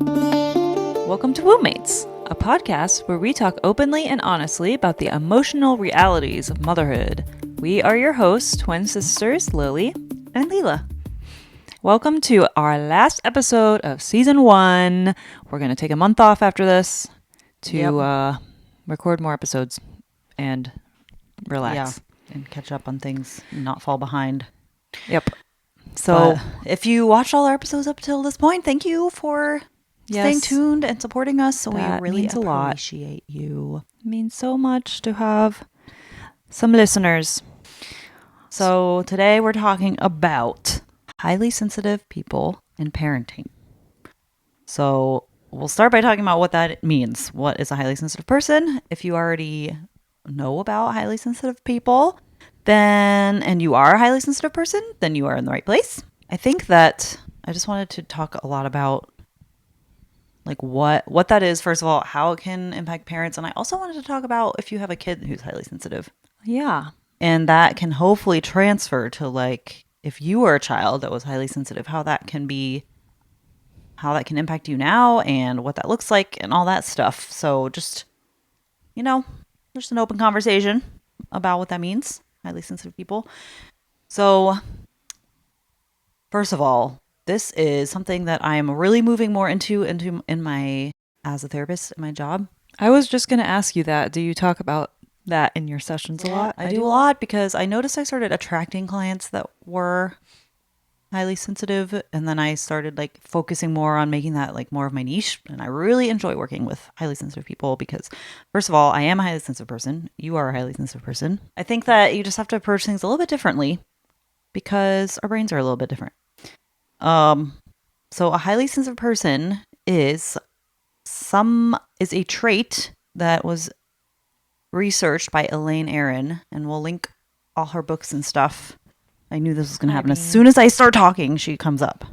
Welcome to Wombmates, a podcast where we talk openly and honestly about the emotional realities of motherhood. We are your hosts, twin sisters Lily and Lela. Welcome to our last episode of season 1. We're going to take a month off after this to record more episodes and relax. Yeah, and catch up on things and not fall behind. Yep. So if you watched all our episodes up till this point, thank you for staying Yes. tuned and supporting us. So That we really means a lot. appreciate you. it means so much to have some listeners. So today we're talking about highly sensitive people and parenting. So we'll start by talking about what that means. What is a highly sensitive person? If you already know about highly sensitive people, then, and you are a highly sensitive person, then you are in the right place. I think that I just wanted to talk a lot about like what that is, first of all, how it can impact parents. And I also wanted to talk about if you have a kid who's highly sensitive. Yeah. And that can hopefully transfer to like if you were a child that was highly sensitive, how that can impact you now and what that looks like and all that stuff. So just, just an open conversation about what that means, highly sensitive people. So first of all, this is something that I am really moving more into as a therapist in my job. I was just going to ask you that. Do you talk about that in your sessions a lot? I do a lot because I noticed I started attracting clients that were highly sensitive, and then I started like focusing more on making that like more of my niche. And I really enjoy working with highly sensitive people because first of all, I am a highly sensitive person. You are a highly sensitive person. I think that you just have to approach things a little bit differently because our brains are a little bit different. So a highly sensitive person is a trait that was researched by Elaine Aron, and we'll link all her books and stuff. I knew this was going to happen. As soon as I start talking, she comes up.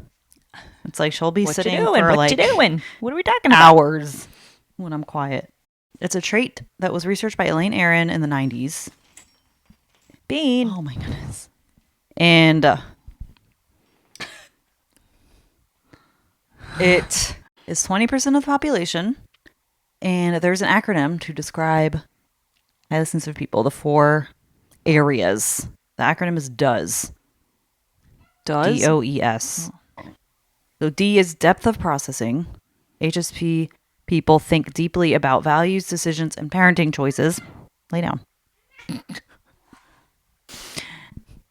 It's like she'll be sitting for like What you doing? What are we talking about? hours when I'm quiet. It's a trait that was researched by Elaine Aron in the 90s. Bean. Oh my goodness. And it is 20% of the population. And there's an acronym to describe highly sensitive people, the 4 areas. The acronym is DOES. Does? DOES. So D is depth of processing. HSP people think deeply about values, decisions, and parenting choices. Lay down.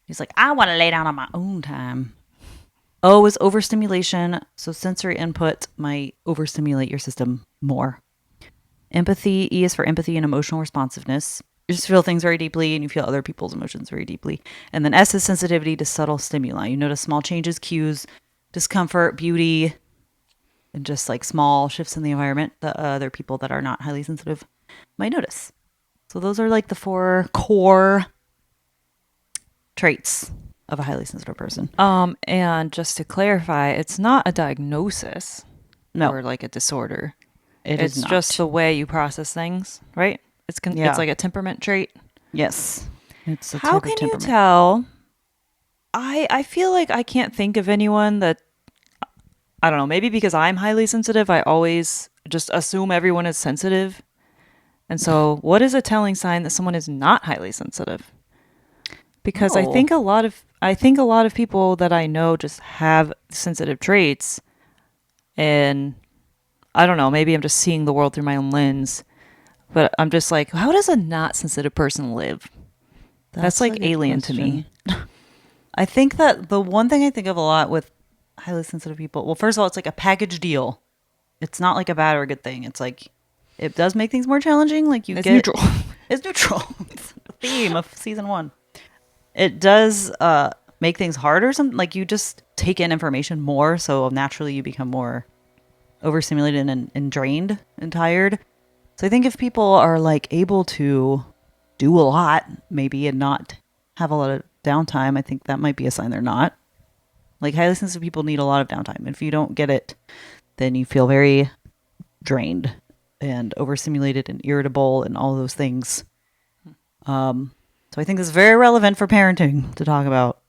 He's like, I want to lay down on my own time. O is overstimulation. So sensory input might overstimulate your system more. Empathy. E is for empathy and emotional responsiveness. You just feel things very deeply and you feel other people's emotions very deeply. And then S is sensitivity to subtle stimuli. You notice small changes, cues, discomfort, beauty, and just like small shifts in the environment that other people that are not highly sensitive might notice. So those are like the 4 core traits of a highly sensitive person. And just to clarify, it's not a diagnosis or like a disorder. It's just the way you process things, right? It's like a temperament trait. Yes. It's a How type of can you temperament. tell? I feel like I can't think of anyone that, I don't know, maybe because I'm highly sensitive, I always just assume everyone is sensitive. And so what is a telling sign that someone is not highly sensitive? Because I think a lot of people that I know just have sensitive traits, and I don't know, maybe I'm just seeing the world through my own lens, but I'm just like, how does a not sensitive person live? That's like alien to me. I think that the one thing I think of a lot with highly sensitive people, well, first of all, it's like a package deal. It's not like a bad or a good thing. It's like, it does make things more challenging. Like It's neutral. It's neutral. It's the theme of season 1. It does make things harder. Like you just take in information more. So naturally you become more overstimulated and drained and tired. So I think if people are like able to do a lot maybe and not have a lot of downtime, I think that might be a sign they're not. Like highly sensitive people need a lot of downtime. If you don't get it, then you feel very drained and overstimulated and irritable and all those things. So I think it's very relevant for parenting to talk about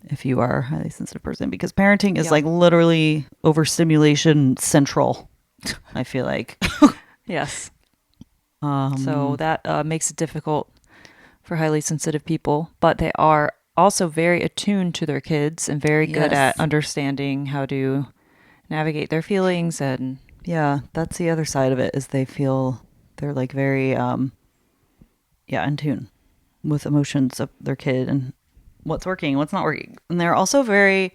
if you are a highly sensitive person, because parenting is Yeah. like literally overstimulation central. I feel like. Yes. So that makes it difficult for highly sensitive people, but they are also very attuned to their kids and very good at Yes. understanding how to navigate their feelings. And Yeah, that's the other side of it, is they're like very in tune with emotions of their kid and what's working, what's not working. And they're also they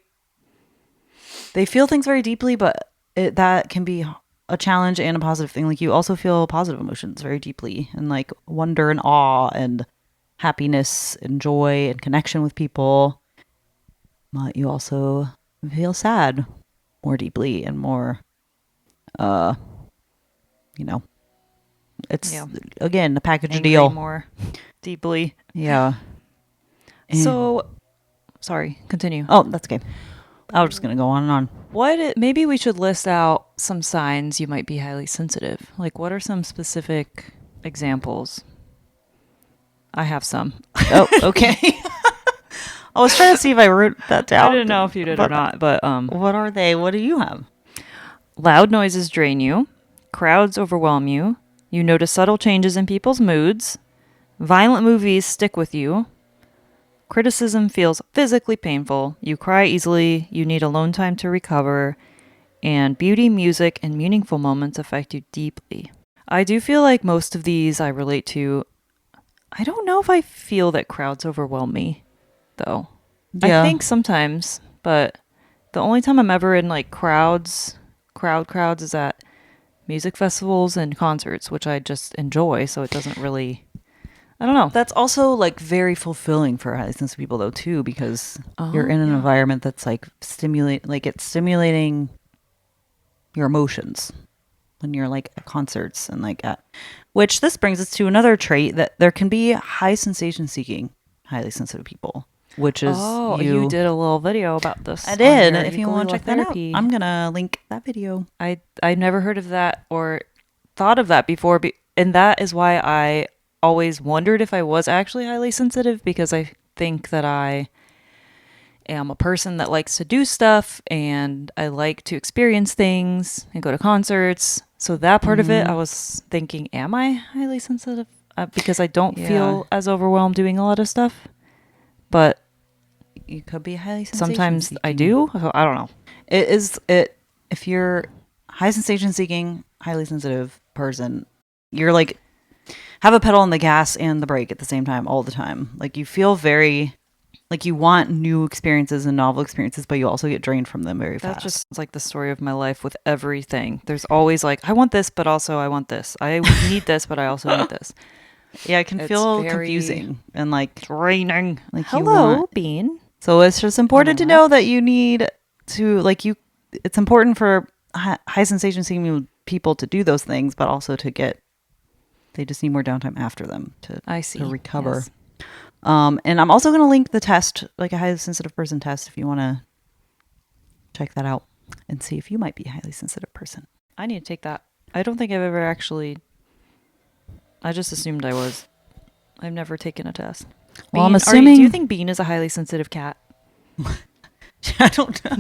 feel things very deeply, but that can be a challenge and a positive thing. Like, you also feel positive emotions very deeply, and like wonder and awe and happiness and joy and connection with people. But you also feel sad more deeply and more, uh, you know, it's yeah, again a package angry deal. more deeply. Yeah. So, sorry, continue. Oh, that's okay. I was just gonna go on and on. Maybe we should list out some signs you might be highly sensitive. Like, what are some specific examples? I have some. Oh, okay. I was trying to see if I wrote that down. I didn't know if you did or not, but what are they? What do you have? loud noises drain you, crowds overwhelm you, you notice subtle changes in people's moods, violent movies stick with you, criticism feels physically painful, you cry easily, you need alone time to recover, and beauty, music, and meaningful moments affect you deeply. I do feel like most of these I relate to. I don't know if I feel that crowds overwhelm me, though. Yeah. I think sometimes, but the only time I'm ever in like crowds is at music festivals and concerts, which I just enjoy, so it doesn't really, I don't know. That's also like very fulfilling for highly sensitive people though too, because you're in an Yeah. environment that's like it's stimulating your emotions when you're like at concerts and like at, which this brings us to another trait, that there can be high sensation seeking highly sensitive people, which is you did a little video about this. I on did. your If you want to check that out, I'm gonna link that video. I've never heard of that or thought of that before, and that is why I always wondered if I was actually highly sensitive, because I think that I am a person that likes to do stuff and I like to experience things and go to concerts. So that part of it, I was thinking, am I highly sensitive? Because I don't Yeah. feel as overwhelmed doing a lot of stuff. But You could be highly sensation sometimes I seeking. do. So I don't know. If you're high sensation seeking, highly sensitive person, you're like have a pedal on the gas and the brake at the same time all the time. Like, you feel very like you want new experiences and novel experiences, but you also get drained from them very That fast. just sounds like the story of my life with everything. There's always like, I want this, but also I want this. I need this, but I also need this. Yeah, it can It's feel very confusing and like draining. Like, Hello, Bean. so it's just important to Hello. know that you need to it's important for high sensation seeking people to do those things, but also they just need more downtime after them I see. to recover. Yes. And I'm also going to link the test, like a highly sensitive person test, if you want to check that out and see if you might be a highly sensitive person. I need to take that. I don't think I've ever actually. I just assumed I was. I've never taken a test. Well, I'm Bean, assuming. do you think Bean is a highly sensitive cat? I don't know.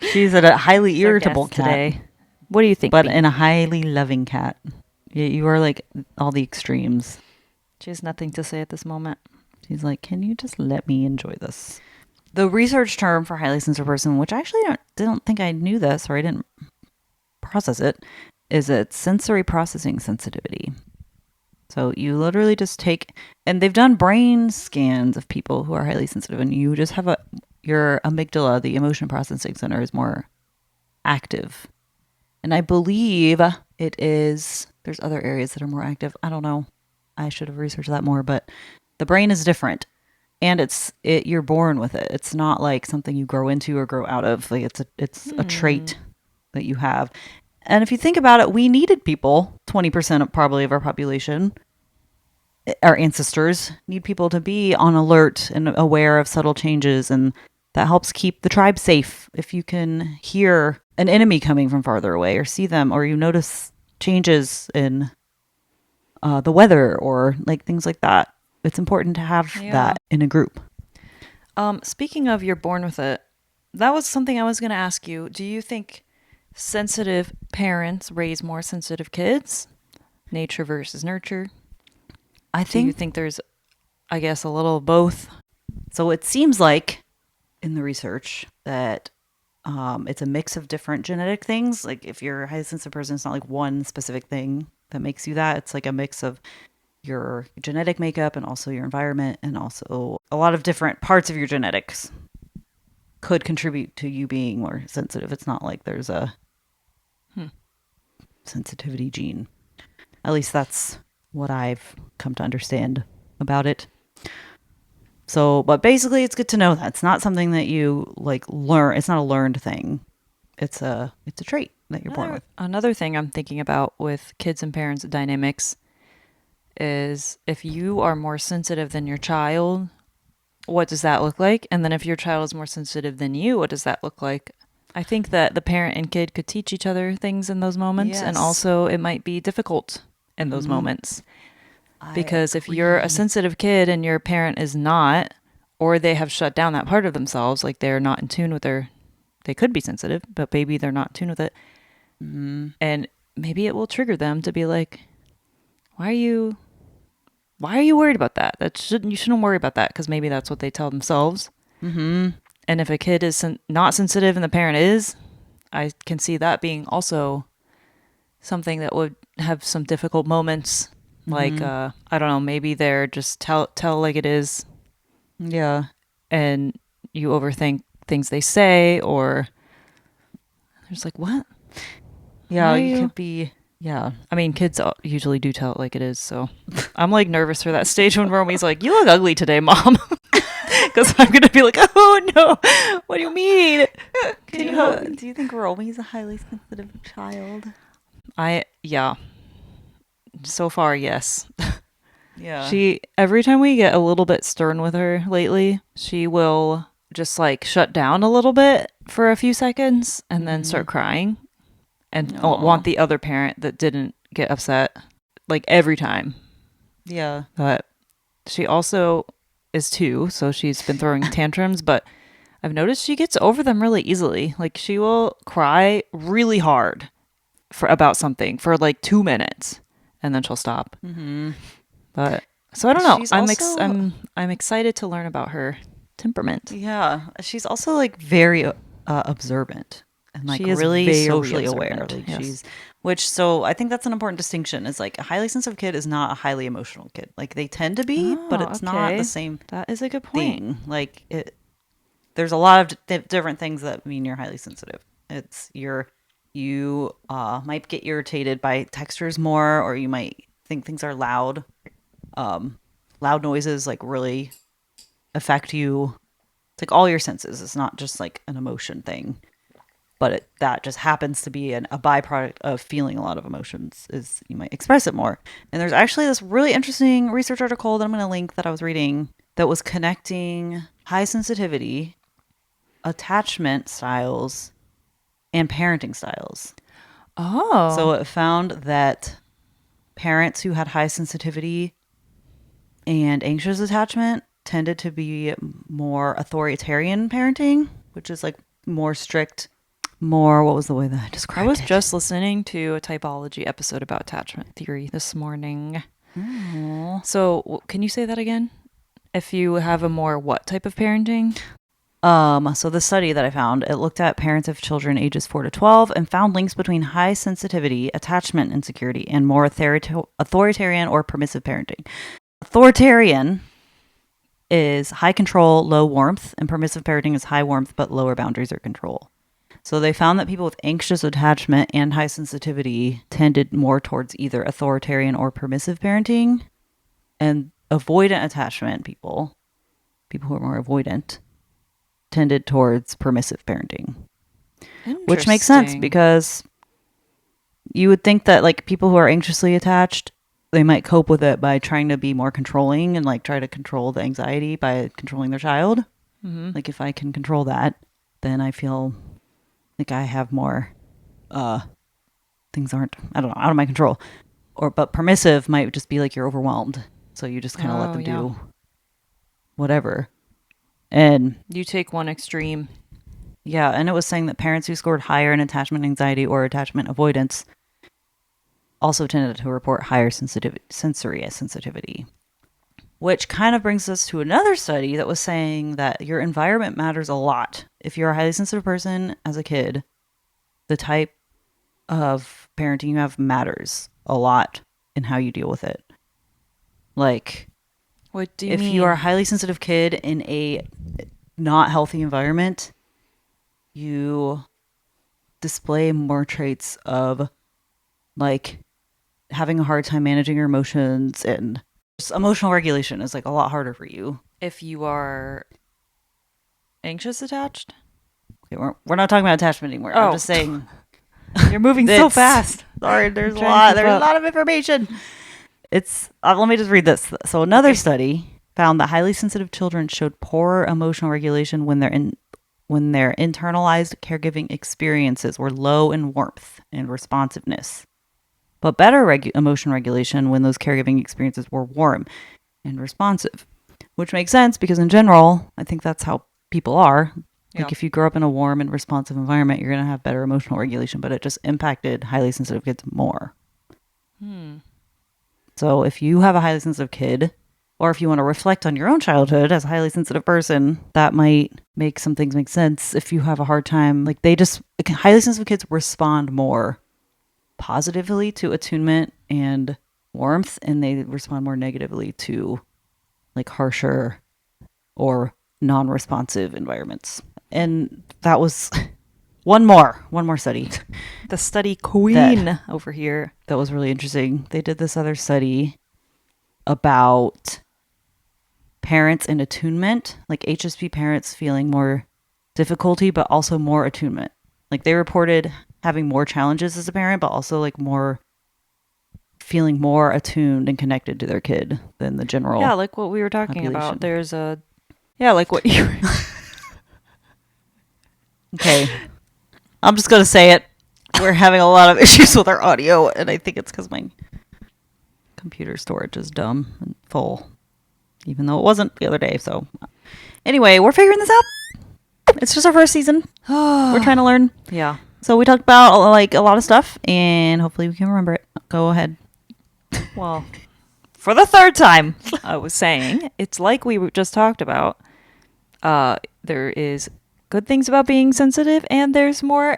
She's a highly He's our irritable guest cat today. What do you think? but Bean? and a highly loving cat. You are like all the extremes. She has nothing to say at this moment. She's like, can you just let me enjoy this? The research term for highly sensitive person, which I actually don't think I knew this, or I didn't process it, is it's sensory processing sensitivity. So you literally just take, and they've done brain scans of people who are highly sensitive, and you just have your amygdala, the emotion processing center, is more active. And I believe there's other areas that are more active. I don't know. I should have researched that more, but the brain is different, and you're born with it. It's not like something you grow into or grow out of. Like, it's a trait that you have. And if you think about it, we needed people, 20% probably of our population, our ancestors need people to be on alert and aware of subtle changes, and that helps keep the tribe safe. If you can hear an enemy coming from farther away, or see them, or you notice changes in the weather, or like things like that, it's important to have Yeah. that in a group. Speaking of you're born with it, that was something I was going to ask you. Do you think sensitive parents raise more sensitive kids? Nature versus nurture? I Do you think think there's, I guess, a little of both? so. It seems like in the research that it's a mix of different genetic things. Like if you're a highly sensitive person, it's not like one specific thing that makes you that. It's like a mix of your genetic makeup and also your environment, and also a lot of different parts of your genetics could contribute to you being more sensitive. It's not like there's a sensitivity gene. At least that's what I've come to understand about it. So, but basically it's good to know that it's not something that you like learn. It's not a learned thing. It's a trait that you're born with. Another thing I'm thinking about with kids and parents dynamics is if you are more sensitive than your child, what does that look like? And then if your child is more sensitive than you, what does that look like? I think that the parent and kid could teach each other things in those moments, and Yes. also it might be difficult in those moments. I Because if you're a agree. sensitive kid and your parent is not, or they have shut down that part of themselves, like they're not in tune with they could be sensitive, but maybe they're not in tune with it. And maybe it will trigger them to be like, why are you worried about that? You shouldn't worry about that, because maybe that's what they tell themselves. And if a kid is not sensitive and the parent is, I can see that being also something that would have some difficult moments. Like, I don't know, maybe they're just tell like it is, Yeah. and you overthink things they say, or there's like, what? Yeah, Why are you you- could be. Yeah. I mean, kids usually do tell it like it is, so I'm like nervous for that stage when Romy's like, "You look ugly today, mom," because I'm gonna be like, "Oh no, what do you mean? Can you help?" Do you think Romy's a highly sensitive child? Yeah. So far, yes. Yeah. She every time we get a little bit stern with her lately, she will just like shut down a little bit for a few seconds and then start crying and Aw. want the other parent that didn't get upset, like every time. Yeah. But she also is 2, so she's been throwing tantrums, but I've noticed she gets over them really easily. Like she will cry really hard for about something for like 2 minutes and then she'll stop. But so I don't know. She's also- I'm excited to learn about her temperament. Yeah. She's also like very observant and like She is really very socially aware. observant, Like yes. so I think that's an important distinction is like a highly sensitive kid is not a highly emotional kid. Like they tend to be, but it's not okay. the same That is a good point. thing. Like there's a lot of different things that mean you're highly sensitive. It's you might get irritated by textures more, or you might think things are loud. Loud noises like really affect you. It's like all your senses. It's not just like an emotion thing, but that just happens to be a byproduct of feeling a lot of emotions. Is you might express it more. And there's actually this really interesting research article that I'm going to link that I was reading that was connecting high sensitivity, attachment styles, and parenting styles. Oh. So it found that parents who had high sensitivity and anxious attachment tended to be more authoritarian parenting, which is like more strict, more, what was the way that I described I was it? just listening to a typology episode about attachment theory this morning. So, can you say that again? If you have a more what type of parenting? So the study that I found, it looked at parents of children ages 4 to 12 and found links between high sensitivity, attachment insecurity, and more authoritarian or permissive parenting. Authoritarian is high control, low warmth, and permissive parenting is high warmth but lower boundaries or control. So they found that people with anxious attachment and high sensitivity tended more towards either authoritarian or permissive parenting, and avoidant attachment people who are more avoidant, tended towards permissive parenting. Which makes sense Interesting. because you would think that like people who are anxiously attached, they might cope with it by trying to be more controlling and like try to control the anxiety by controlling their child. Like if I can control that, then I feel like I have more things aren't, I don't know, out of my control. But permissive might just be like you're overwhelmed. So you just kind of let Oh, them yeah. do whatever. And You take one extreme. yeah, and it was saying that parents who scored higher in attachment anxiety or attachment avoidance also tended to report higher sensory sensitivity. Which kind of brings us to another study that was saying that your environment matters a lot. If you're a highly sensitive person as a kid, the type of parenting you have matters a lot in how you deal with it. Like, What do you if mean? you are a highly sensitive kid in a not healthy environment, you display more traits of like having a hard time managing your emotions, and just emotional regulation is like a lot harder for you. If you are anxious attached? Okay, we're not talking about attachment anymore. I'm Oh. just saying You're moving so It's- fast. Sorry, there's a trying to lot. keep There's a up. lot of information. It's let me just read this. So another study found that highly sensitive children showed poorer emotional regulation when their internalized caregiving experiences were low in warmth and responsiveness, but better emotion regulation when those caregiving experiences were warm and responsive, which makes sense because in general, I think that's how people are. Like Yeah. if you grow up in a warm and responsive environment, you're going to have better emotional regulation, but it just impacted highly sensitive kids more. So if you have a highly sensitive kid, or if you want to reflect on your own childhood as a highly sensitive person, that might make some things make sense. If you have a hard time, like highly sensitive kids respond more positively to attunement and warmth, and they respond more negatively to like harsher or non-responsive environments. And that was one more study The study queen over here. that was really interesting. They did this other study about parents and attunement, like HSP parents feeling more difficulty, but also more attunement. Like they reported having more challenges as a parent, but also like feeling more attuned and connected to their kid than the general. Yeah, like what we were talking population. about. Like what you were. Okay. I'm just going to say it. We're having a lot of issues with our audio, and I think it's because my computer storage is dumb and full, even though it wasn't the other day. So, anyway, we're figuring this out. It's just our first season. We're trying to learn. Yeah. So we talked about like a lot of stuff, and hopefully we can remember it. Go ahead. Well, for the third time, I was saying it's like we just talked about. There is good things about being sensitive, and there's more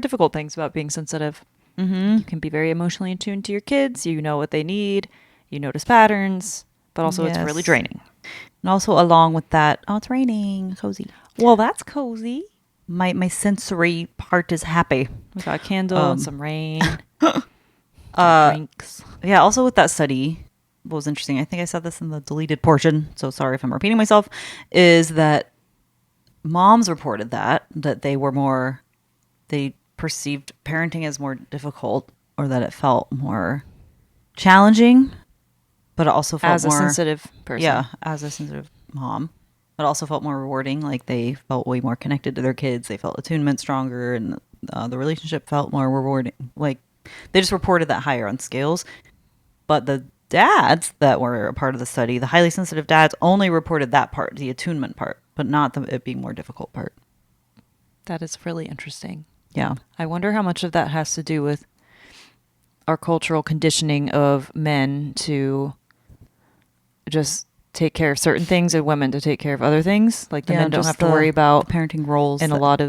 difficult things about being sensitive. Mm-hmm. You can be very emotionally attuned to your kids. You know what they need. You notice patterns, but also it's really Yes. draining. And also along with that, oh, it's raining, cozy. Well, that's cozy. My sensory part is happy. We got a candle and some rain. Drinks. Yeah, also with that study, what was interesting, I think I said this in the deleted portion, so sorry if I'm repeating myself, is that moms reported that they perceived parenting as more difficult, or that it felt more challenging, but it also felt As a more sensitive person. Yeah, as a sensitive mom. But also felt more rewarding. Like they felt way more connected to their kids. They felt attunement stronger, and the relationship felt more rewarding. Like they just reported that higher on scales. But the dads that were a part of the study, the highly sensitive dads, only reported that part, the attunement part, but not it being more difficult part. That is really interesting. Yeah. I wonder how much of that has to do with our cultural conditioning of men to just take care of certain things and women to take care of other things. Like the men don't just have to worry about the parenting roles. in a lot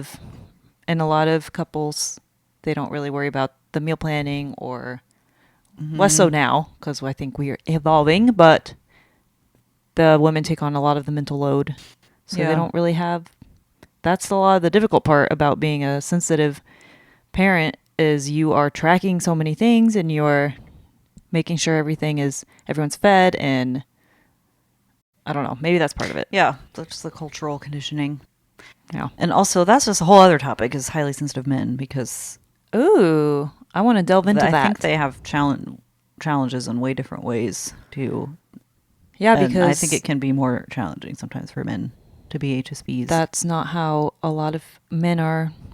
of couples, they don't really worry about the meal planning, or less so now because I think we are evolving, but the women take on a lot of the mental load. So Yeah. they don't really have, that's a lot of the difficult part about being a sensitive parent, is you are tracking so many things and you're making sure everyone's fed, and I don't know, maybe that's part of it. Yeah, that's just the cultural conditioning. Yeah. And also, that's just a whole other topic, is highly sensitive men, because Ooh, I want to delve into I that. think they have challenges in way different ways too. Yeah, And because I think it can be more challenging sometimes for men to be HSPs. that's not how a lot of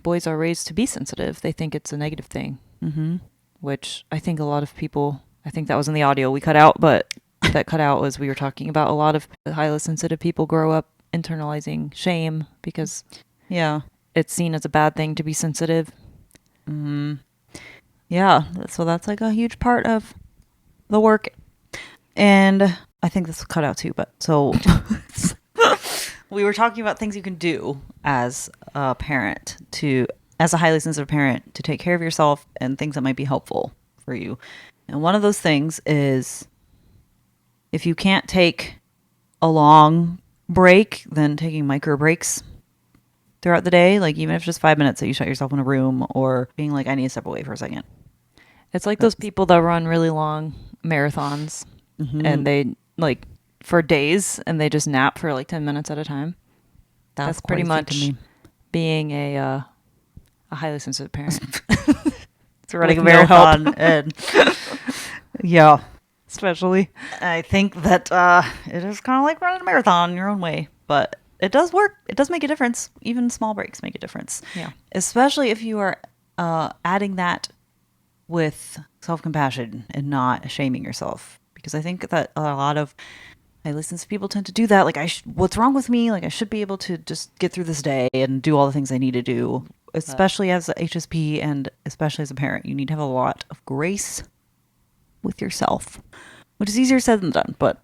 boys are raised to be sensitive. They think it's a negative thing, mm-hmm. which I think a lot of people, I think that was in the audio we cut out, but that cut out was we were talking about a lot of highly sensitive people grow up internalizing shame because Yeah. it's seen as a bad thing to be sensitive. Yeah. So that's like a huge part of the work. And I think this cut out too, but so we were talking about things you can do as a parent as a highly sensitive parent to take care of yourself and things that might be helpful for you. And one of those things is if you can't take a long break, then taking micro breaks throughout the day, like even if it's just 5 minutes that you shut yourself in a room or being like, I need to step away for a second. It's like those people that run really long marathons and they like for days and they just nap for like 10 minutes at a time. That's pretty much being a highly sensitive parent. It's running a marathon. And yeah. Especially. I think that it is kind of like running a marathon in your own way, but it does work. It does make a difference. Even small breaks make a difference. Yeah. Especially if you are adding that with self-compassion and not shaming yourself. Because I think that a lot of highly sensitive people tend to do that. Like, what's wrong with me? Like, I should be able to just get through this day and do all the things I need to do. Especially as a HSP and especially as a parent, you need to have a lot of grace with yourself, which is easier said than done, but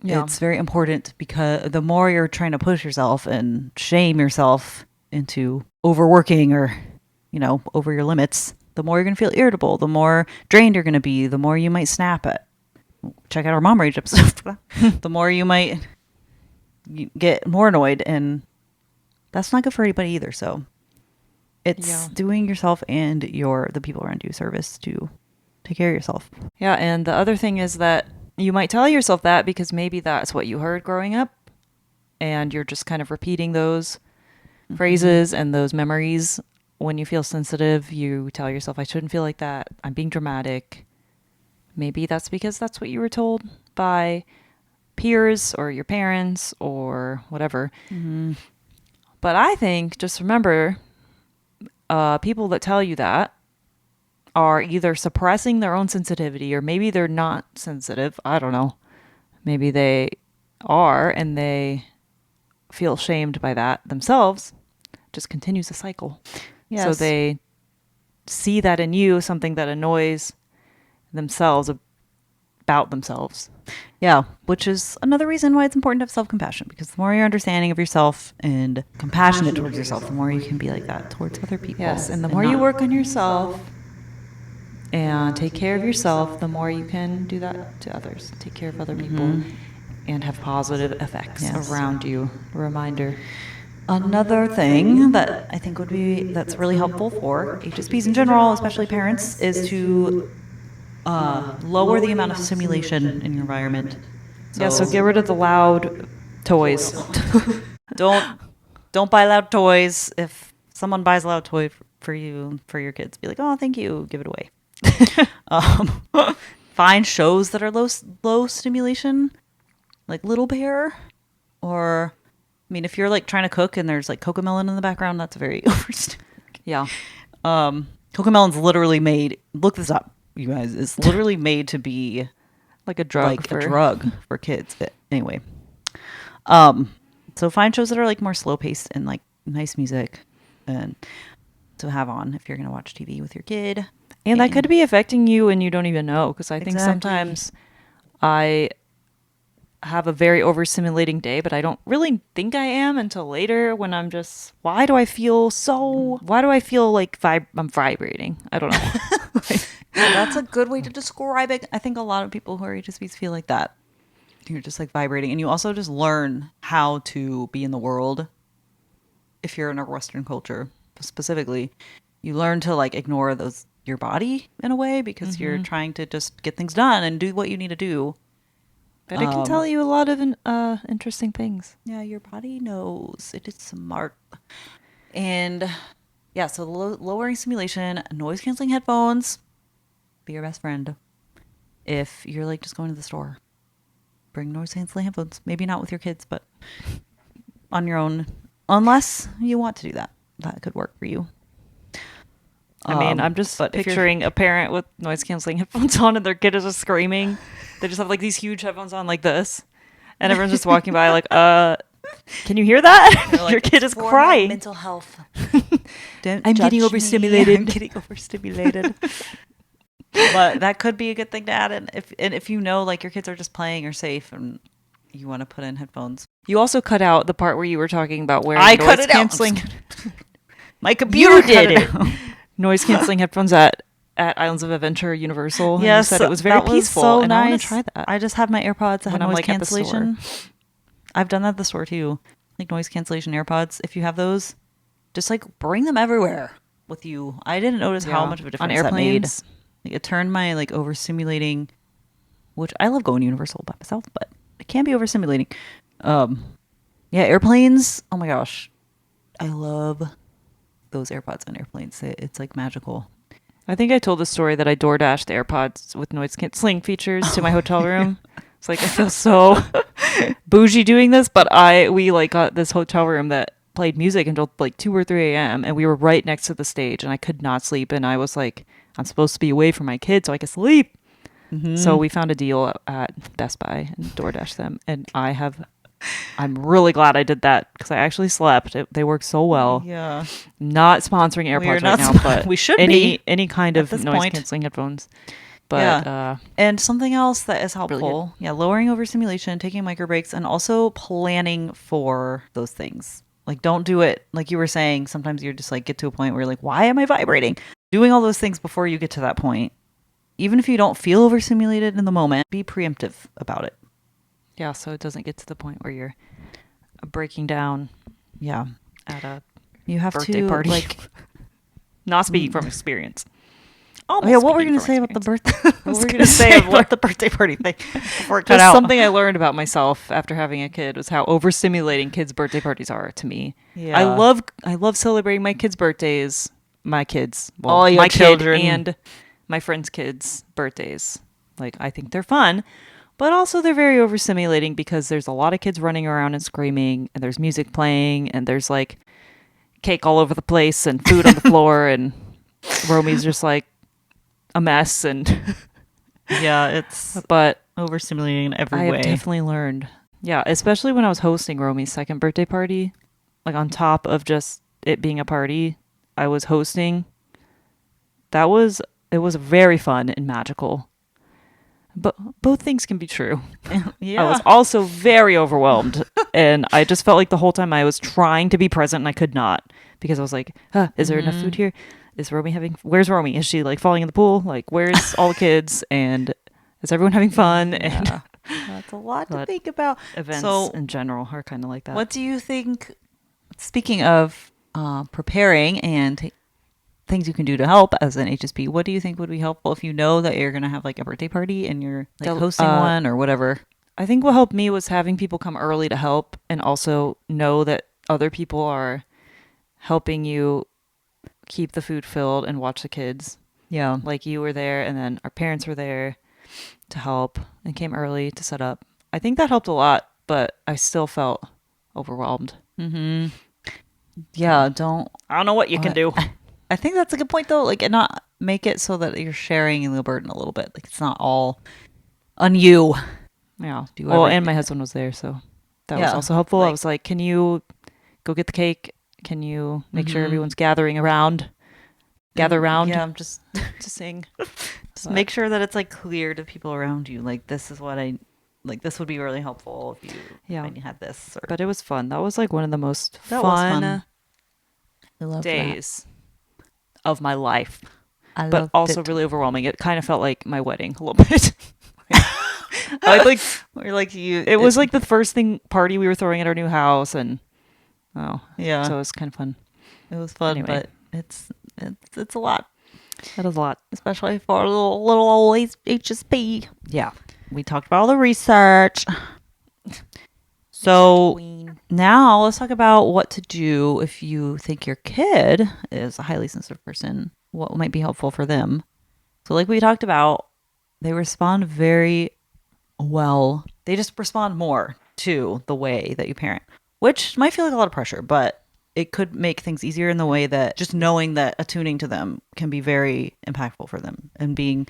it's very important because the more you're trying to push yourself and shame yourself into overworking or, over your limits, the more you're going to feel irritable, the more drained you're going to be, the more you might snap at. Check out our mom rage episode. The more you might get more annoyed, and that's not good for anybody either. So it's doing yourself and the people around you service to take care of yourself. Yeah, and the other thing is that you might tell yourself that because maybe that's what you heard growing up, and you're just kind of repeating those phrases and those memories. When you feel sensitive, you tell yourself, I shouldn't feel like that. I'm being dramatic. Maybe that's because that's what you were told by peers or your parents or whatever. Mm-hmm. But I think, just remember, people that tell you that are either suppressing their own sensitivity or maybe they're not sensitive. I don't know. Maybe they are and they feel shamed by that themselves. Just continues the cycle. Yes. So they see that in you, something that annoys themselves about themselves. Yeah, which is another reason why it's important to have self-compassion, because the more you're understanding of yourself and compassionate towards yourself, the more you can be like that towards other people. Yes, and the more you work on yourself and take care of yourself, the more you can do that to others. Take care of other people and have positive effects around you. A reminder. Another thing that I think that's really helpful for HSPs in general, especially parents, is to lower the amount of stimulation in your environment. So get rid of the loud toys. Don't buy loud toys. If someone buys a loud toy for you, for your kids, be like, oh, thank you, give it away. Find shows that are low stimulation, like Little Bear, or if you're like trying to cook and there's like Cocomelon in the background, that's very overstimulating. Yeah. Cocomelon's literally made. Look this up, you guys. It's literally made to be like a drug, for kids. Anyway, so find shows that are like more slow paced and like nice music, and to have on if you're gonna watch TV with your kid. And that could be affecting you and you don't even know, because I think sometimes I have a very overstimulating day, but I don't really think I am until later when I'm just, why do I feel like I'm vibrating? I don't know. That's a good way to describe it. I think a lot of people who are HSPs feel like that. You're just like vibrating. And you also just learn how to be in the world. If you're in a Western culture specifically, you learn to like ignore your body in a way, because you're trying to just get things done and do what you need to do. But it can tell you a lot of interesting things. Yeah, your body knows. It is smart. And yeah, so lowering stimulation, noise canceling headphones, be your best friend. If you're like just going to the store, bring noise canceling headphones. Maybe not with your kids, but on your own, unless you want to do that. That could work for you. I'm just picturing a parent with noise canceling headphones on and their kid is just screaming. They just have like these huge headphones on like this. And everyone's just walking by like, can you hear that? They're like, Your kid "It's is for my crying. mental health. Don't I'm judge getting me. overstimulated. I'm getting overstimulated. But that could be a good thing to add in if you know like your kids are just playing or safe and you want to put in headphones. You also cut out the part where you were talking about wearing I noise cut it out. canceling. My computer You cut did it it. out. Noise canceling headphones at Islands of Adventure Universal. And Yes, you said it was very that peaceful, so and nice. I want to try that. I just have my AirPods that have When I'm, noise like, at the store. cancellation. I've done that at the store too. Like noise cancellation AirPods. If you have those, just like bring them everywhere with you. I didn't notice how Yeah. much of a On difference that made. airplanes. Like, it turned my like overstimulating, which I love going to Universal by myself, but it can be overstimulating. Yeah, airplanes. Oh my gosh, I love those AirPods on airplanes. It's like magical. I think I told the story that I door dashed AirPods with noise canceling features to my hotel room. It's like I feel so bougie doing this, but we like got this hotel room that played music until like 2 or 3 a.m. and we were right next to the stage and I could not sleep and I was like, I'm supposed to be away from my kids so I could sleep. Mm-hmm. So we found a deal at Best Buy and DoorDash them, and I'm really glad I did that because I actually slept. They work so well. Yeah, Not sponsoring AirPods are right not now, but we should any be any kind at of this noise point. canceling headphones. But Yeah. And something else that is Really helpful, yeah, lowering overstimulation, taking micro breaks, and also planning for those things. Like, don't do it like you were saying. Sometimes you're just like get to a point where you're like, why am I vibrating? Doing all those things before you get to that point, even if you don't feel overstimulated in the moment, be preemptive about it. yeah, so it doesn't get to the point where you're breaking down Yeah, at a you have birthday to party. like. not speaking from experience. Oh Almost yeah, what were we speaking gonna from say about the experience. birthday? What were we gonna say about the birthday party thing? Before it cut Just out. something I learned about myself after having a kid was how overstimulating kids' birthday parties are to me. Yeah. I love celebrating my kids' birthdays. My kids, well, All your my children. kid and my friends' kids' birthdays. Like I think they're fun, but also they're very overstimulating because there's a lot of kids running around and screaming, and there's music playing, and there's like cake all over the place and food on the floor, and Romy's just like a mess. And Yeah, it's but overstimulating in every I way. have definitely learned. Yeah, especially when I was hosting Romy's second birthday party. Like on top of just it being a party, I was hosting. It was very fun and magical. But both things can be true. Yeah. I was also very overwhelmed and I just felt like the whole time I was trying to be present and I could not because I was like, is there enough food here? Where's Romy? Is she like falling in the pool? Like, where's all the kids? And is everyone having fun? And Yeah. That's a lot to But think about. events So, in general are kind of like that. what do you think? Speaking of preparing and things you can do to help as an HSP, what do you think would be helpful if you know that you're going to have like a birthday party and you're like hosting one or whatever? I think what helped me was having people come early to help and also know that other people are helping you keep the food filled and watch the kids. Yeah. Like you were there and then our parents were there to help and came early to set up. I think that helped a lot, but I still felt overwhelmed. Mm-hmm. Yeah. I don't know what you can do. I think that's a good point though. Like, and not make it so that you're sharing the burden a little bit. Like, it's not all on you. Yeah. Do Well, everything. and my husband was there, so that was Yeah, also helpful. I like- was like, can you go get the cake? Can you make sure Mhm. everyone's gathering around? Gather around Yeah. Just to sing. make sure that it's like clear to people around you. Like, this is what I like. This would be really helpful if you when you had this. Or, But it was fun. That was like one of the most That was fun fun. I love days of my life. that. I But loved also it. really overwhelming. It kind of felt like my wedding a little bit. I like Or like you. it was like the first party we were throwing at our new house, and Yeah. so it was kind of fun. It was fun, Anyway. but it's a lot, That was a lot. especially for a little old HSP. Yeah. We talked about all the research. So now let's talk about what to do if you think your kid is a highly sensitive person. What might be helpful for them? So, like we talked about, they respond very well. They just respond more to the way that you parent, which might feel like a lot of pressure, but it could make things easier in the way that just knowing that attuning to them can be very impactful for them and being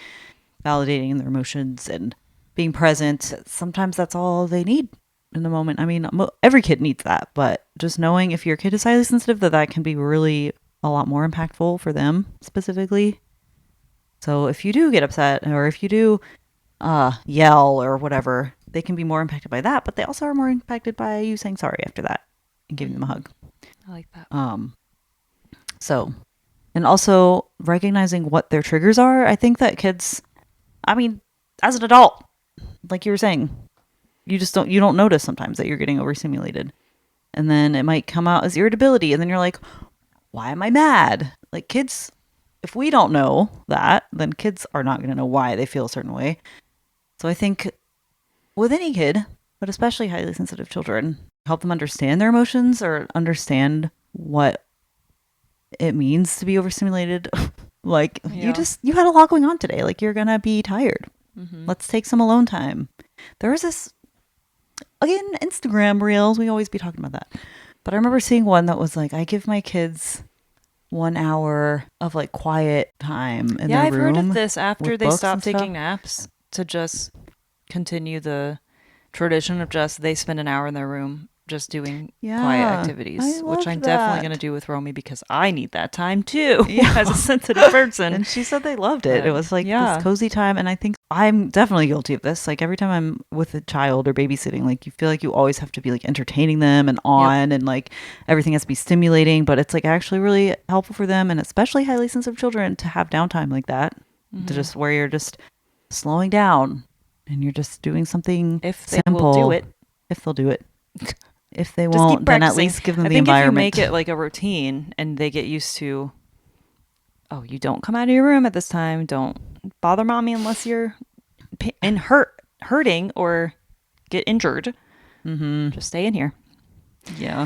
validating in their emotions and being present. Sometimes that's all they need in the moment. I mean, every kid needs that, but just knowing if your kid is highly sensitive, that can be really a lot more impactful for them specifically. So if you do get upset or if you do yell or whatever, they can be more impacted by that, but they also are more impacted by you saying sorry after that and giving them a hug. I like that. So, and also recognizing what their triggers are. I think that kids, I mean, as an adult, like you were saying, you don't notice sometimes that you're getting overstimulated. And then it might come out as irritability. And then you're like, why am I mad? Like kids, if we don't know that, then kids are not going to know why they feel a certain way. So I think with any kid, but especially highly sensitive children, help them understand their emotions or understand what it means to be overstimulated. Like you had a lot going on today. Like you're going to be tired. Mm-hmm. Let's take some alone time. There was this, again, Instagram reels. We always be talking about that. But I remember seeing one that was like, I give my kids 1 hour of like quiet time in their room. I've heard of this after they stop taking stuff. naps to just continue the tradition of just they spend an hour in their room just doing quiet activities, which I'm definitely going to do with Romy because I need that time too as a sensitive person. And she said they loved it. It was like this cozy time. And I think I'm definitely guilty of this. Like every time I'm with a child or babysitting, like you feel like you always have to be like entertaining them and on and like everything has to be stimulating, but it's like actually really helpful for them and especially highly sensitive children to have downtime like that, to just where you're just slowing down and you're just doing something if they simple. will do it. If they'll do it. If they won't, then at least give them the environment. If you make it like a routine and they get used to, oh, you don't come out of your room at this time. Don't bother mommy unless you're hurting or get injured. Mm-hmm. Just stay in here. Yeah.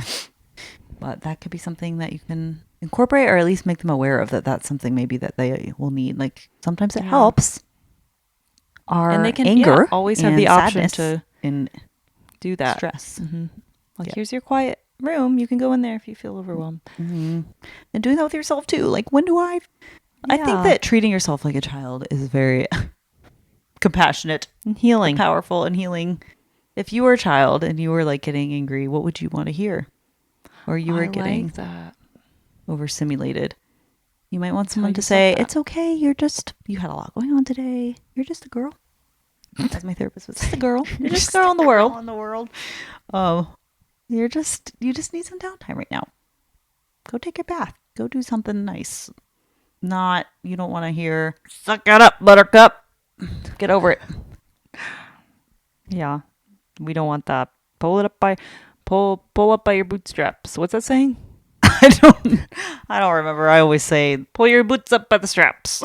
But that could be something that you can incorporate or at least make them aware of, that that's something maybe that they will need. Like sometimes it helps. And they can anger always have the option to do that. Stress. Mm-hmm. Like, here's your quiet room. You can go in there if you feel overwhelmed. Mm-hmm. And doing that with yourself too. Like, when do I think that treating yourself like a child is very compassionate and healing, powerful and healing. If you were a child and you were like getting angry, what would you want to hear? Or you were getting overstimulated. You might want someone to say, it's okay. You had a lot going on today. You're just a girl. As my therapist was, just a girl. You're just a girl in the world. Oh, you just need some downtime right now. Go take your bath. Go do something nice. You don't want to hear, suck it up, buttercup. Get over it. Yeah. We don't want that. Pull up by your bootstraps. What's that saying? I don't remember. I always say, pull your boots up by the straps.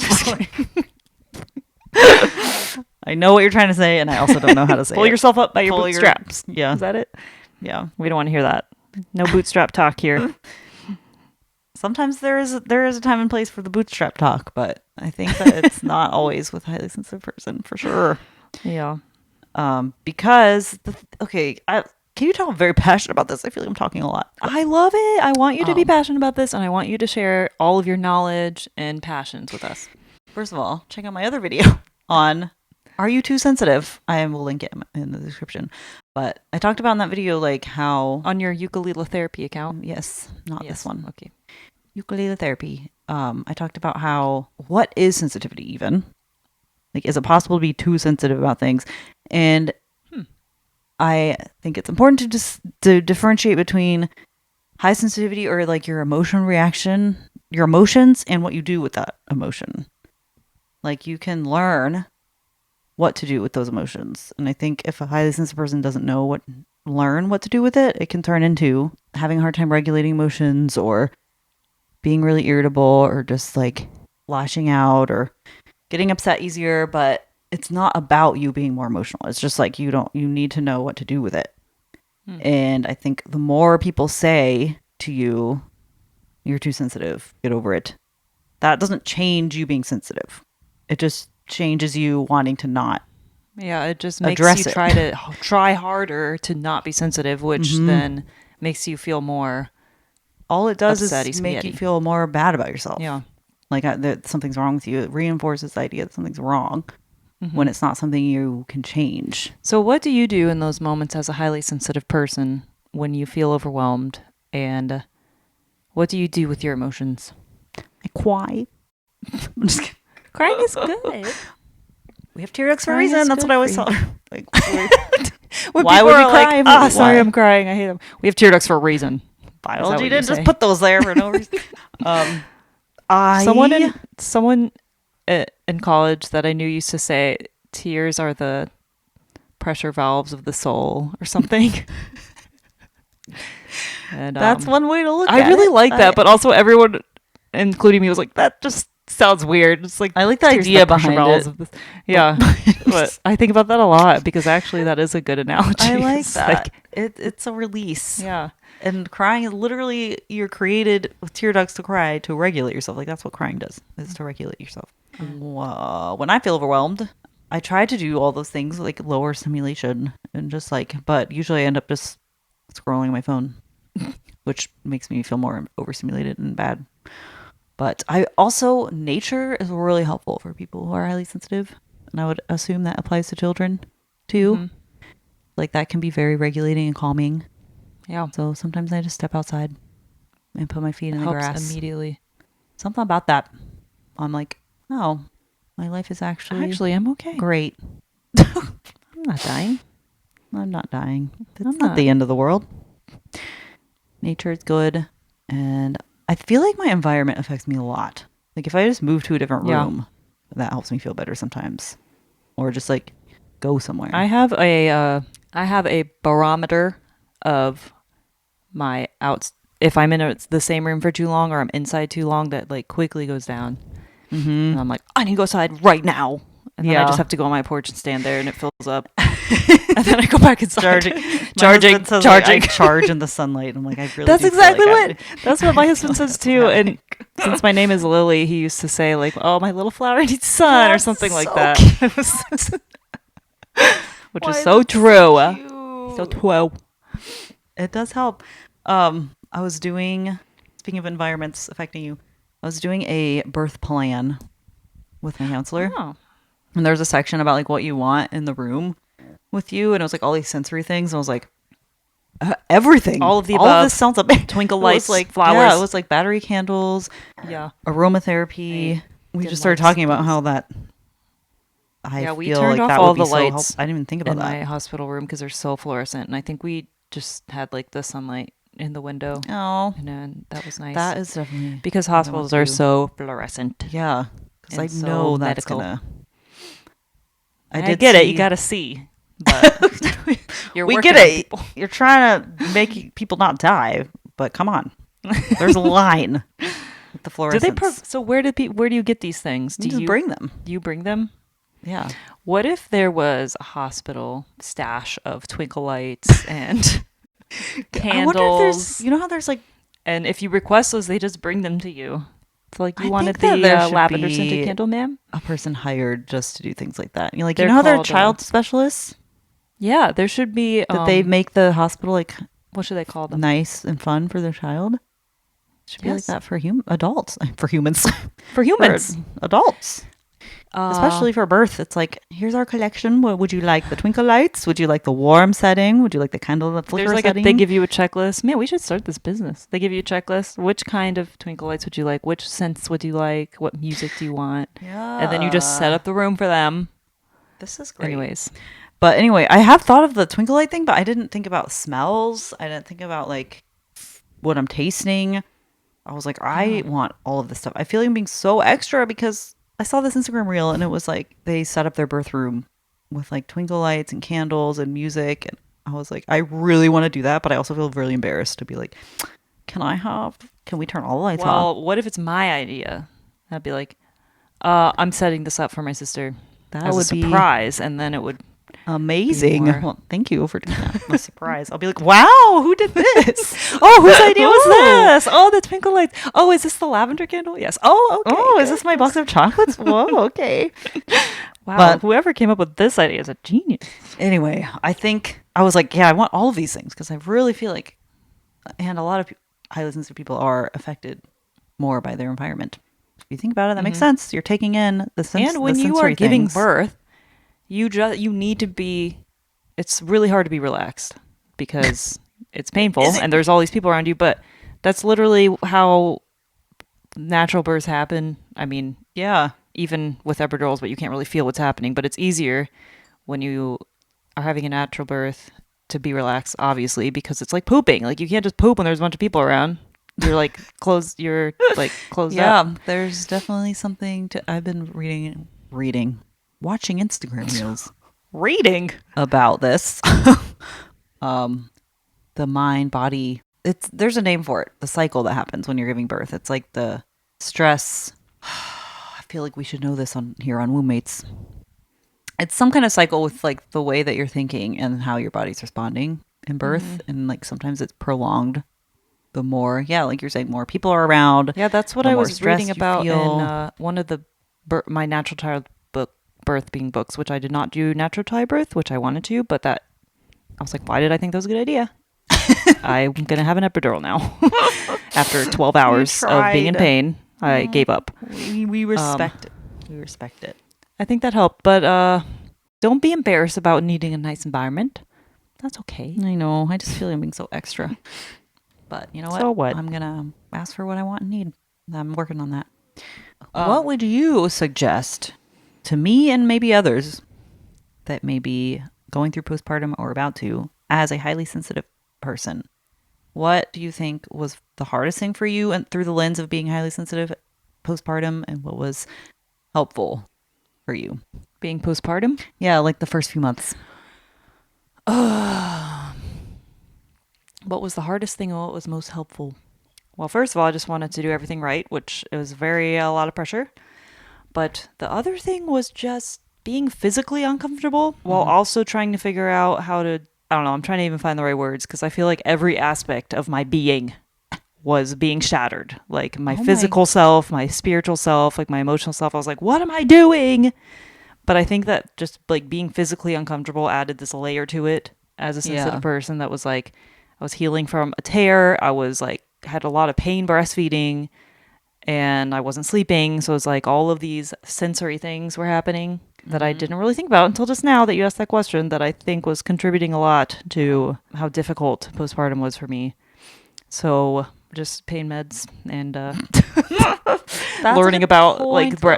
I know what you're trying to say, and I also don't know how to say pull it. yourself up by your bootstraps. Yeah. Is that it? Yeah. We don't want to hear that. No bootstrap talk here. Sometimes there is a time and place for the bootstrap talk, but I think that it's not always with a highly sensitive person, for sure. Yeah. Because, can you tell I'm very passionate about this? I feel like I'm talking a lot. I love it. I want you to be passionate about this, and I want you to share all of your knowledge and passions with us. First of all, check out my other video on Are You Too Sensitive? I will link it in the description. But I talked about in that video like how... On your ukulele therapy account? Yes, not this one. Okay. Ukulele therapy. I talked about how... What is sensitivity even? Like, is it possible to be too sensitive about things? And I think it's important to differentiate between high sensitivity or like your emotion reaction, your emotions, and what you do with that emotion. Like, you can learn what to do with those emotions. And I think if a highly sensitive person doesn't learn what to do with it, it can turn into having a hard time regulating emotions or being really irritable or just like lashing out or getting upset easier. But it's not about you being more emotional. It's just like you need to know what to do with it. And I think the more people say to you, you're too sensitive, get over it, that doesn't change you being sensitive. It just changes you wanting to not. Yeah, it just makes you try harder to not be sensitive, which then makes you feel more. All it does is make you feel more bad about yourself. Yeah, like that something's wrong with you. It reinforces the idea that something's wrong, when it's not something you can change. So what do you do in those moments as a highly sensitive person when you feel overwhelmed? And what do you do with your emotions? I cry. I'm just kidding. Crying is good. We have tear ducts for a Crying reason. is That's good what I always for tell you. her. Like, When why people would we are cry? like, ah, sorry, Why? I'm crying. I hate them. We have tear ducts for a reason. Biology what you didn't just say? put those there for no reason. Someone in college that I knew used to say tears are the pressure valves of the soul or something. And That's one way to look at it. I really like that, but also everyone, including me, was like, that just sounds weird. It's like I like the tears are idea pressure behind valves it. of this. Yeah, but I think about that a lot because actually that is a good analogy. I like It's that. It's a release. yeah. And crying is literally, you're created with tear ducts to cry to regulate yourself. Like that's what crying does, is to regulate yourself. When I feel overwhelmed, I try to do all those things like lower stimulation and just like, but usually I end up just scrolling my phone, which makes me feel more overstimulated and bad. But I also, nature is really helpful for people who are highly sensitive. And I would assume that applies to children too. Mhm. Like that can be very regulating and calming. Yeah. So sometimes I just step outside and put my feet in the Helps grass. immediately. Something about that. I'm like, oh, my life is actually I'm okay. great. I'm not dying. I'm not dying. It's I'm not not. the end of the world. Nature is good. And I feel like my environment affects me a lot. Like if I just move to a different Yeah. room, that helps me feel better sometimes. Or just like go somewhere. I have a barometer of my outs. If I'm in the same room for too long or I'm inside too long, that like quickly goes down. And I'm like, I need to go outside right now. And then I Yeah. just have to go on my porch and stand there and it fills up. And then I go back inside. Charging. Charging. I charge in the sunlight. I'm like, I really That's do feel exactly like that's what my husband says too. And since my name is Lily, he used to say like, "Oh, my little flower needs sun" or That's something like so that. Which Why is is so it true. cute? So true. It does help. I was doing, speaking of environments affecting you, I was doing a birth plan with my counselor. Oh. And there's a section about like what you want in the room with you. And it was like all these sensory things. And I was like, everything. All of the All of above. this sounds amazing. Twinkle It was lights, like flowers. Yeah, it was like battery candles, Yeah. aromatherapy. We dim just started lights, talking about things. how that Yeah, we feel turned like off that all would be the so lights helpful. I didn't even think about in that. my hospital room because they're so fluorescent. And I think we just had like the sunlight in the window. Oh, And then that was nice. that is definitely because what I want hospitals to are do. so fluorescent. Yeah, because I And so know that's medical. gonna. I did get it. see- You got to see. But you're we working get on it. people. You're trying to make people not die, but come on, there's a line with the Do fluorescence. they? So where do you get these things? You just bring them? Do you bring them? Yeah. What if there was a hospital stash of twinkle lights and I wonder if there's. candles? You know how there's like. And if you request those, they just bring them to you. So like you I wanted think that the there should lavender be scented candle, ma'am? A person hired just to do things like that. You like, They're you know how they're called, child specialists Yeah, there should be. that they make the hospital like what should they call them? nice and fun for their child. Should be like Yes. that for adults, for humans, For humans. for adults, especially for birth. It's like, here's our collection. What would you like? The twinkle lights? Would you like the warm setting? Would you like the candle that flicker There's like setting? they give you a checklist. Man, we should start this business. They give you a checklist. Which kind of twinkle lights would you like? Which scents would you like? What music do you want? Yeah. And then you just set up the room for them. This is great. Anyways, But anyway, I have thought of the twinkle light thing, but I didn't think about smells. I didn't think about like what I'm tasting. I was like, I want all of this stuff. I feel like I'm being so extra because I saw this Instagram reel and it was like they set up their birth room with like twinkle lights and candles and music. And I was like, I really want to do that, but I also feel really embarrassed to be like, can we turn all the lights off? well, what if it's my idea? I'd be like, I'm setting this up for my sister. That as would a be surprise, and then it would. Amazing. more. Well, thank you for doing that. A surprise. I'll be like, wow, who did this? Oh, whose idea was Oh. this? Oh, the twinkle lights. Oh, is this the lavender candle? Yes. Oh, okay. Oh, is good. this my box of chocolates? Whoa, okay. Wow, But- whoever came up with this idea is a genius. Anyway, I think I was like, yeah, I want all of these things because I really feel like, and a lot of highly sensitive people are affected more by their environment. If you think about it, that makes sense. You're taking in the And when you are sensory giving things. birth, you need to be. It's really hard to be relaxed because it's painful and there's all these people around you. But that's literally how natural births happen. I mean, Yeah. even with epidurals, but you can't really feel what's happening. But it's easier when you are having a natural birth to be relaxed, obviously, because it's like pooping. Like you can't just poop when there's a bunch of people around. You're like closed. You're like closed up. Yeah. There's definitely something to. I've been watching Instagram reels Reading. about this. The mind body. There's a name for it. The cycle that happens when you're giving birth. It's like the stress. I feel like we should know this on Womb Mates. It's some kind of cycle with like the way that you're thinking and how your body's responding in birth, and like sometimes it's prolonged. The more, like you're saying, more people are around. Yeah, that's what the I more was stress reading you about feel. in one of the my natural child birth being books, which I did not do natural childbirth, which I wanted to, but that I was like, why did I think that was a good idea? I'm gonna have an epidural now. After 12 hours of being in pain, I gave up. We respect it. We respect it. I think that helped, but don't be embarrassed about needing a nice environment. That's okay. I know. I just feel like I'm being so extra. But you know what? So what? I'm gonna ask for what I want and need. I'm working on that. What would you suggest to me and maybe others that may be going through postpartum or about to, as a highly sensitive person? What do you think was the hardest thing for you, and through the lens of being highly sensitive postpartum, and what was helpful for you? Being postpartum? Yeah, like the first few months. What was the hardest thing and what was most helpful? Well, first of all, I just wanted to do everything right, which it was a lot of pressure. But the other thing was just being physically uncomfortable while also trying to figure out how to, I don't know, I'm trying to even find the right words because I feel like every aspect of my being was being shattered. Like my physical self, my spiritual self, like my emotional self. I was like, what am I doing? But I think that just like being physically uncomfortable added this layer to it as a sensitive person that was like, I was healing from a tear. I was like, had a lot of pain breastfeeding and I wasn't sleeping. So it's like all of these sensory things were happening that I didn't really think about until just now that you asked that question, that I think was contributing a lot to how difficult postpartum was for me. So just pain meds and learning about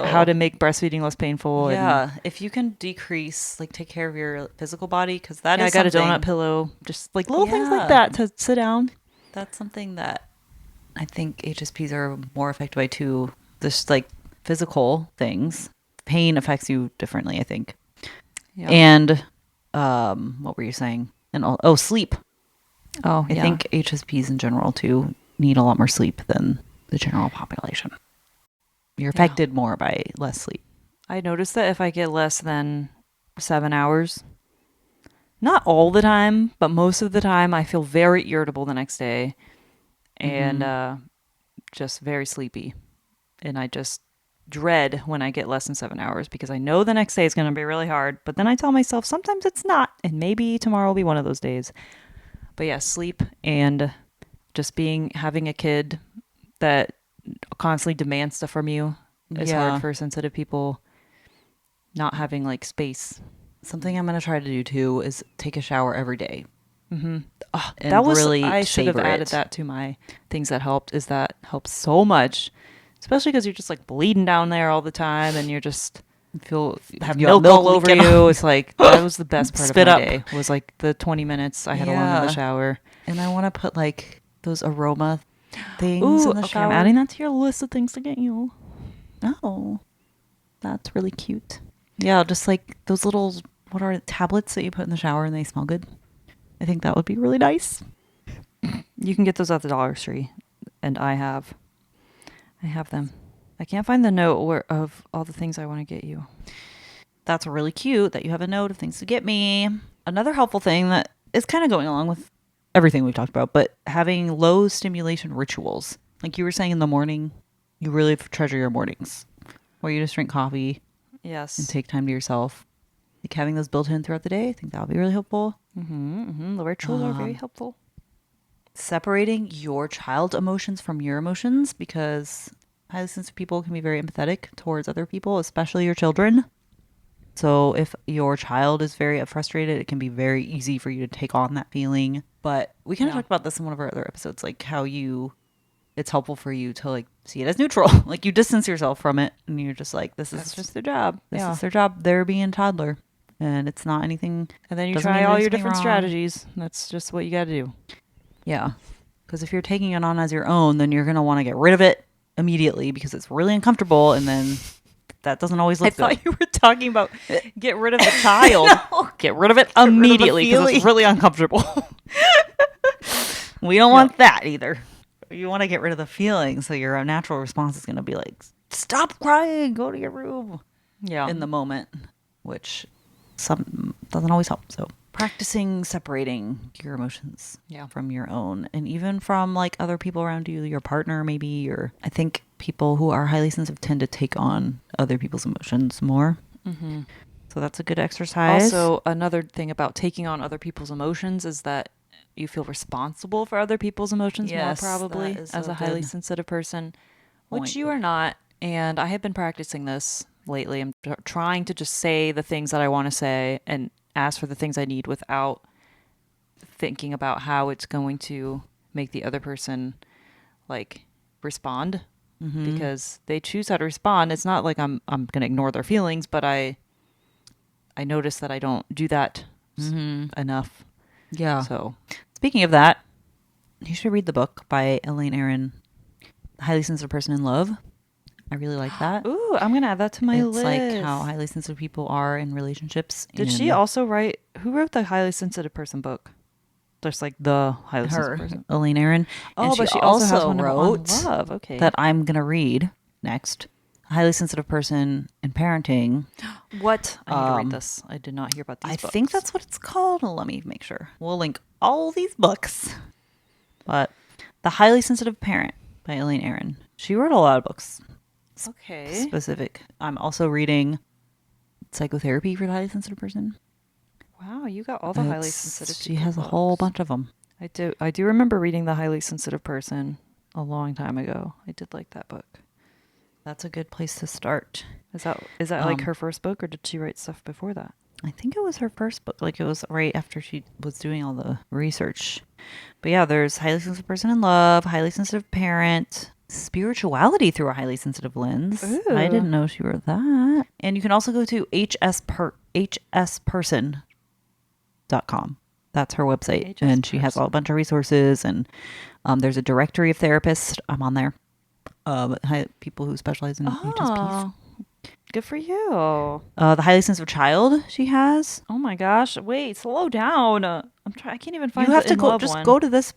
how to make breastfeeding less painful. Yeah, if you can decrease, like take care of your physical body, because that is I got a something, donut pillow, just like little things like that to sit down. That's something that I think HSPs are more affected by too. Just like physical things, pain affects you differently, I think. Yeah. And what were you saying? And sleep. Oh, I think HSPs in general too need a lot more sleep than the general population. You're affected more by less sleep. I noticed that if I get less than 7 hours, not all the time, but most of the time, I feel very irritable the next day and just very sleepy. And I just dread when I get less than 7 hours because I know the next day is going to be really hard. But then I tell myself sometimes it's not. And maybe tomorrow will be one of those days. But yeah, sleep and just having a kid that constantly demands stuff from you is hard for sensitive people. Not having like space. Something I'm going to try to do too is take a shower every day. Mm-hmm. Oh, that was really I should have added that to my things that helped. Is that helps so much, especially because you're just like bleeding down there all the time, and you're just have milk all over you. It's like that was the best part of my day. Was like the 20 minutes I had alone in the shower. And I want to put like those aroma things in the shower. I'm adding that to your list of things to get you. Oh, that's really cute. Yeah, just like those little, what are it, tablets that you put in the shower and they smell good. I think that would be really nice. You can get those at the Dollar Tree, and I have them. I can't find the note of all the things I want to get you. That's really cute that you have a note of things to get me. Another helpful thing that is kind of going along with everything we've talked about, but having low stimulation rituals. Like you were saying in the morning, you really treasure your mornings where you just drink coffee. Yes. And take time to yourself. Like having those built in throughout the day, I think that would be really helpful. The rituals are very helpful. Separating your child's emotions from your emotions, because highly sensitive people can be very empathetic towards other people, especially your children. So if your child is very frustrated, it can be very easy for you to take on that feeling. But we kind of Yeah. talked about this in one of our other episodes, like how it's helpful for you to like see it as neutral. Like you distance yourself from it and you're just like, That's just their job. this Yeah. is their job. They're being a toddler and it's not anything. And then you Doesn't try mean all there's your something different wrong. strategies. That's just what you got to do. Yeah. Because if you're taking it on as your own, then you're going to want to get rid of it immediately because it's really uncomfortable. And then that doesn't always look I good. thought you were talking about get rid of the child. No. Get rid of it rid of the immediately because feeling. it's really uncomfortable. We don't want that either. You want to get rid of the feeling. So your natural response is going to be like, stop crying, go to your room Yeah. in the moment, which some doesn't always help. So practicing separating your emotions Yeah. from your own and even from like other people around you, your partner, maybe, or I think people who are highly sensitive tend to take on other people's emotions more. Mm-hmm. So that's a good exercise. Also, another thing about taking on other people's emotions is that you feel responsible for other people's emotions Yes, more probably that is as a a highly good sensitive person, which point. you are not. And I have been practicing this lately. I'm trying to just say the things that I want to say and ask for the things I need without thinking about how it's going to make the other person like respond Mm-hmm. because they choose how to respond. It's not like I'm going to ignore their feelings, but I notice that I don't do that enough. Yeah. So, Speaking of that, you should read the book by Elaine Aron, The Highly Sensitive Person in Love. I really like that. ooh, I'm going to add that to my It's list. like how highly sensitive people are in relationships. Did she also write, who wrote the highly sensitive person book? Just like the highly sensitive her, person. Elaine Aron. Oh, And but she also has one on wrote love. Okay. that I'm going to read next. A highly sensitive person in parenting. What? I need to read this. I did not hear about these I books. think that's what it's called. Let me make sure. We'll link all these books. But The Highly Sensitive Parent by Elaine Aron. She wrote a lot of books. okay. Specific. I'm also reading Psychotherapy for the Highly Sensitive Person. Wow, you got all the highly It's- sensitive. She people has a whole books. bunch of them. I do. I do remember reading the highly sensitive person a long time ago. I did like that book. That's a good place to start. Is that like Um, her first book, or did she write stuff before that? I think it was her first book. Like it was right after she was doing all the research. But yeah, there's highly sensitive person in love, highly sensitive parent, spirituality through a highly sensitive lens. I Ooh. didn't know she wrote that. And you can also go to hsperson.com. That's her website. HS And she has a bunch of resources and there's a directory of therapists. I'm on there. People who specialize in HSPs. Oh, good for you. The highly sensitive child she has. Oh my gosh! Wait, slow down. I'm trying. I can't even find. You have the to In go. Love Just one. go to this.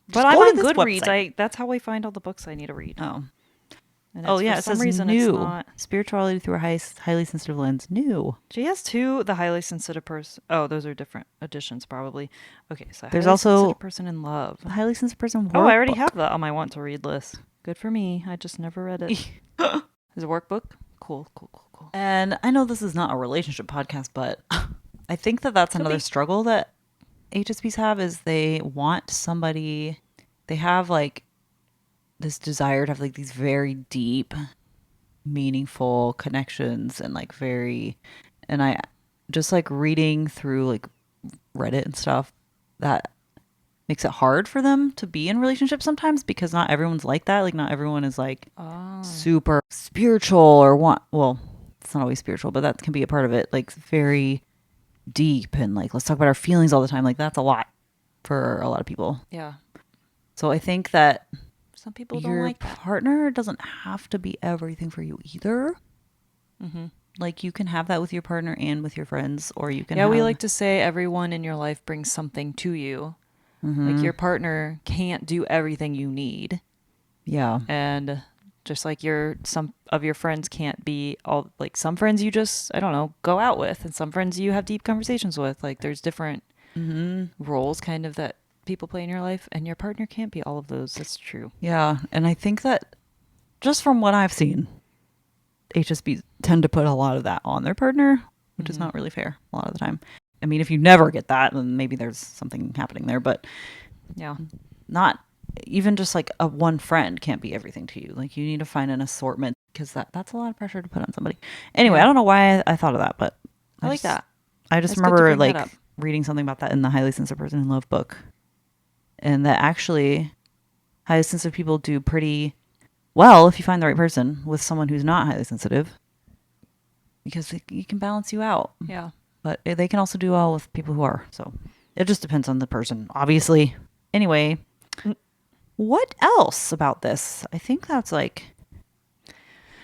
But just I'm go to on this Goodreads. website. That's how I find all the books I need to read. Oh, And oh it's- yeah. For It some says reason new it's not. spirituality through a highly sensitive lens. New. She has two. The highly sensitive person. Oh, those are different editions, probably. Okay, so There's highly also- sensitive person in love. The highly sensitive person. Oh, I already workbook. have that on my want to read list. Good for me. I just never read it. Is it a workbook? Cool. And I know this is not a relationship podcast, but I think that that's Could another be. struggle that HSPs have is they want somebody. They have like this desire to have like these very deep, meaningful connections and like very, and I just like reading through like Reddit and stuff that makes it hard for them to be in relationships sometimes because not everyone's like that. Like not everyone is like Oh. super spiritual or want, well, it's not always spiritual, but that can be a part of it. Like very deep and like, let's talk about our feelings all the time. Like that's a lot for a lot of people. Yeah. So I think that Some people don't your like that. partner doesn't have to be everything for you either. Mm-hmm. Like you can have that with your partner and with your friends, or you can Yeah, we have- like to say everyone in your life brings something to you. Mhm. Like your partner can't do everything you need. Yeah. And just like some of your friends can't be all, like some friends you just, I don't know, go out with, and some friends you have deep conversations with. Like there's different roles kind of that people play in your life, and your partner can't be all of those. That's true. Yeah. And I think that just from what I've seen, HSPs tend to put a lot of that on their partner, which is not really fair a lot of the time. I mean, if you never get that, then maybe there's something happening there, but Yeah. not even just like a one friend can't be everything to you. Like you need to find an assortment because that's a lot of pressure to put on somebody. Anyway, I don't know why I thought of that, but I like that. I just That's good to remember bring that like up. reading something about that in the Highly Sensitive Person in Love book, and that actually highly sensitive people do pretty well if you find the right person with someone who's not highly sensitive, because you can balance you out. Yeah. But they can also do well with people who are. So it just depends on the person, obviously. Anyway, what else about this? I think that's like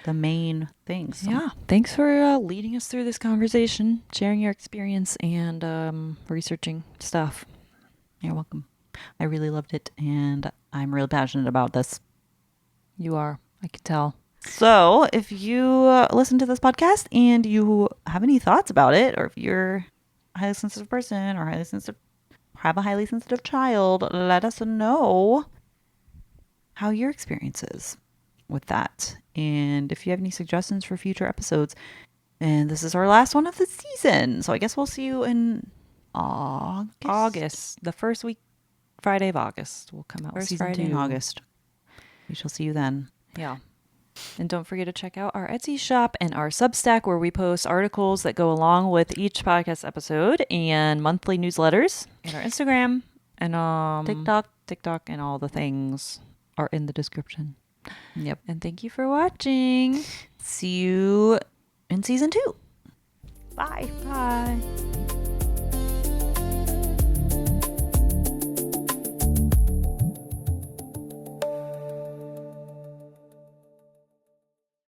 the main things. Yeah. Thanks for leading us through this conversation, sharing your experience, and researching stuff. You're welcome. I really loved it, and I'm really passionate about this. You are. I can tell. So if you listen to this podcast and you have any thoughts about it, or if you're a highly sensitive person or have a highly sensitive child, let us know how your experience is with that. And if you have any suggestions for future episodes. And this is our last one of the season. So I guess we'll see you in August. The first week, Friday of August will come out. First Season Friday in 2. August. We shall see you then. Yeah. And don't forget to check out our Etsy shop and our Substack, where we post articles that go along with each podcast episode, and monthly newsletters. And our Instagram and TikTok and all the things are in the description. Yep. And thank you for watching. See you in season 2. Bye. Bye.